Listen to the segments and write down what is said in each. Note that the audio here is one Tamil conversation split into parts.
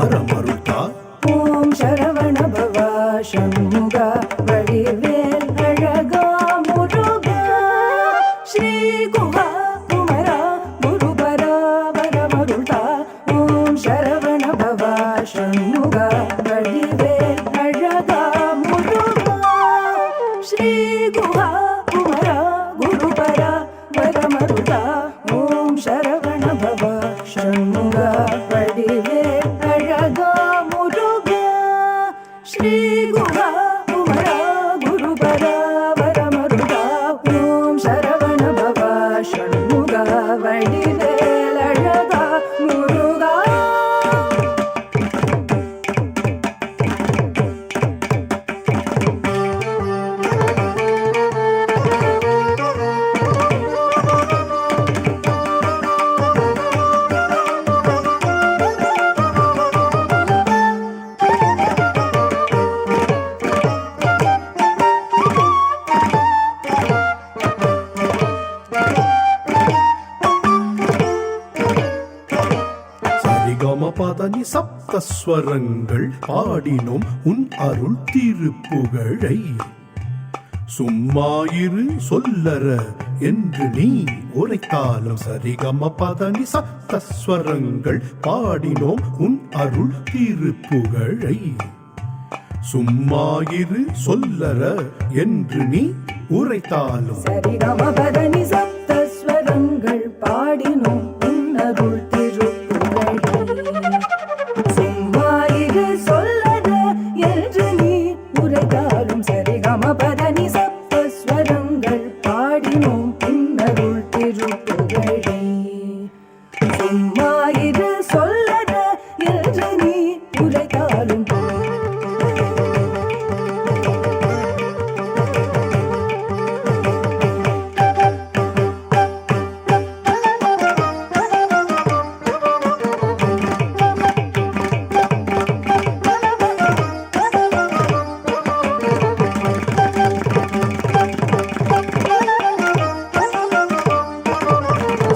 வரமருள்தா. ஓம் சரவண பவா சண்முகா வடிவேல் அழகா முருகா ஸ்ரீ குஹா குமரா குருபரா வரமருள்தா. ஓம் சரவண பவா சண்முகா வடிவேல் அழகா முருகா ஸ்ரீ குஹா குமரா குருபரா வரமருள்தா. ஓம் சரவண பவா சண்முகா வடிவேல் அழகா முருகா ஸ்ரீ குஹா குமரா குருபரா வரமருள்தா. ஓம் சரவண பவா சண்முகா வடிவேல் அழகா முருகா. சரிகம பதனி சப்தஸ்வரங்கள் பாடினோம் உன் அருள் திருப்புகழை. சும்மாயிரு சொல்லற என்று நீ உரைத்தாலும் சரிகம பதனி சப்தஸ்வரங்கள் பாடினோம் உன் அருள் திருப்புகழை. சும்மாயிரு சொல்லற என்று நீ உரைத்தாலும் சரிகம பதனி சப்தஸ்வரங்கள் பாடினோம் உன்னருள் திருப்புகழை. சும்மாயிரு சொல்லற என்று நீ உரைத்தாலும் சரிகம பதனி சப்தஸ்வரங்கள் பாடினோம் உன்னருள் திருப்புகழை. சும்மாயிரு சொல்லற என்று நீ உரைத்தாலும்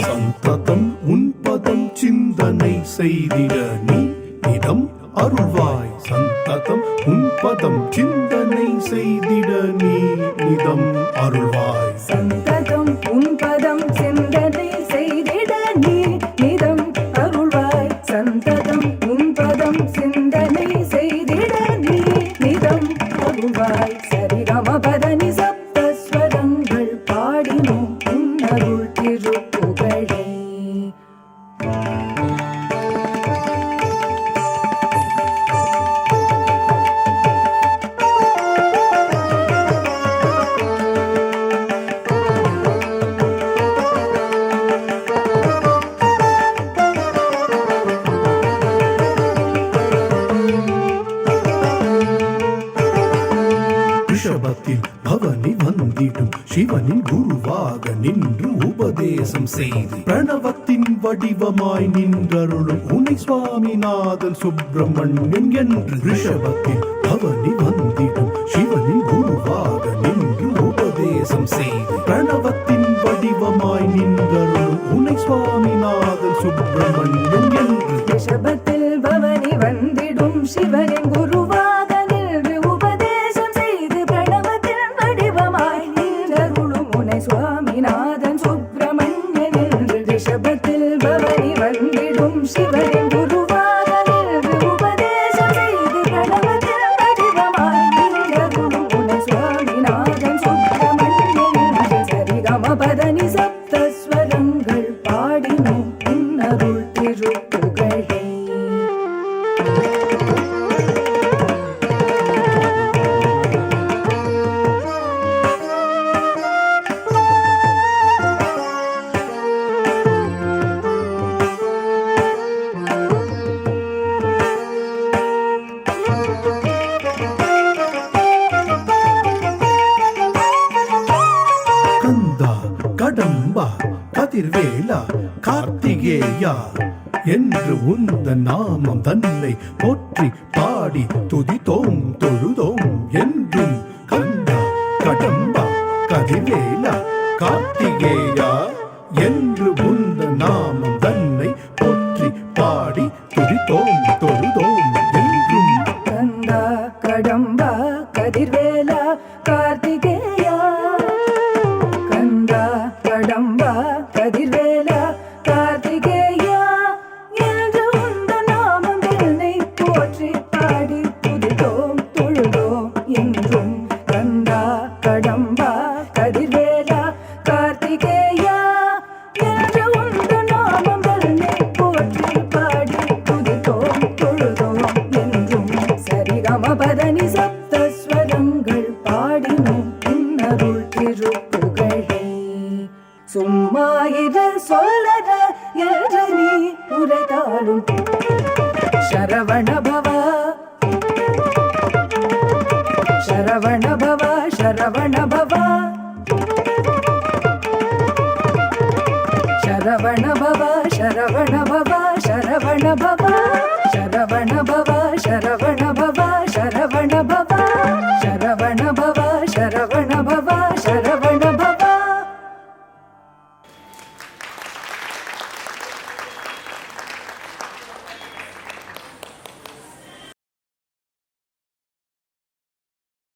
சந்ததம் உன் பதம் சிந்தனை செய்திட நீ நிதம் அருள்வாய். சந்ததம் உன் பதம் சிந்தனை செய்திட நீ நிதம் அருள்வாய். சந்ததம் உன் பதம் சிந்தனை செய்திட நீ நிதம் அருள்வாய். சந்ததம் உன் பதம் சிந்தனை செய்திட நீ நிதம் அருள்வாய். சரிகம பதனி சப்தஸ்வரங்கள் பாடினோம் உன்னருள் திருப்புகழை. ரிஷபத்தில் பவனி வந்திடும் சிவனின் குருவாக நின்று உபதேசம் செய்து பிரணவத்தின் வடிவமாய் நின்றருளும் உனை சுவாமிநாதன் சுப்பிரமணியன் என்று. ரிஷபத்தில் பவனி வந்திடும் சிவனின் குருவாக நின்று உபதேசம் செய்து பிரணவத்தின் வடிவமாய் நின்றருளும் உனை சுவாமிநாதன் சுப்பிரமணியன் என்று. ரிஷபத்தில் பவனி வந்திடும் சிவனின் குருவாக நின்று உபதேசம் செய்து பிரணவத்தில் வடிவமாய் நின்றருளும் உனை சுவாமிநாதன் சுப்பிரமணியன் என்று. ரிஷபத்தில் பவனி வந்திடும் சிவனின் குருவாக நின்று உபதேசம் செய்து பிரணவத்தில் வடிவமாய் நின்றருளும் உனை சுவாமிநாதன் சுப்பிரமணியன் என்று. சரிகம பதனி சப்தஸ்வரங்கள் பாடினோம் உன்னருள் திருப்புகழை. கந்தா கடம்பா கதிர்வேலா கார்த்திகேயா என்று உந்த நாமம் தன்னை போற்றி பாடி துதித்தோம் தொழுதோம் என்றும். கந்தா கடம்பா கதிர்வேலா கார்த்திகேயா என்று உந்த நாமம் தன்னை போற்றி பாடி துதித்தோம் தொழுதோம் ಶರವಣ ಭವ ಶರವಣ ಭವ ಶರವಣ ಭವ ಶರವಣ ಭವ ಶರವಣ ಭವ ಶರವಣ ಭವ ಶರವಣ ಭವ ಶರವಣ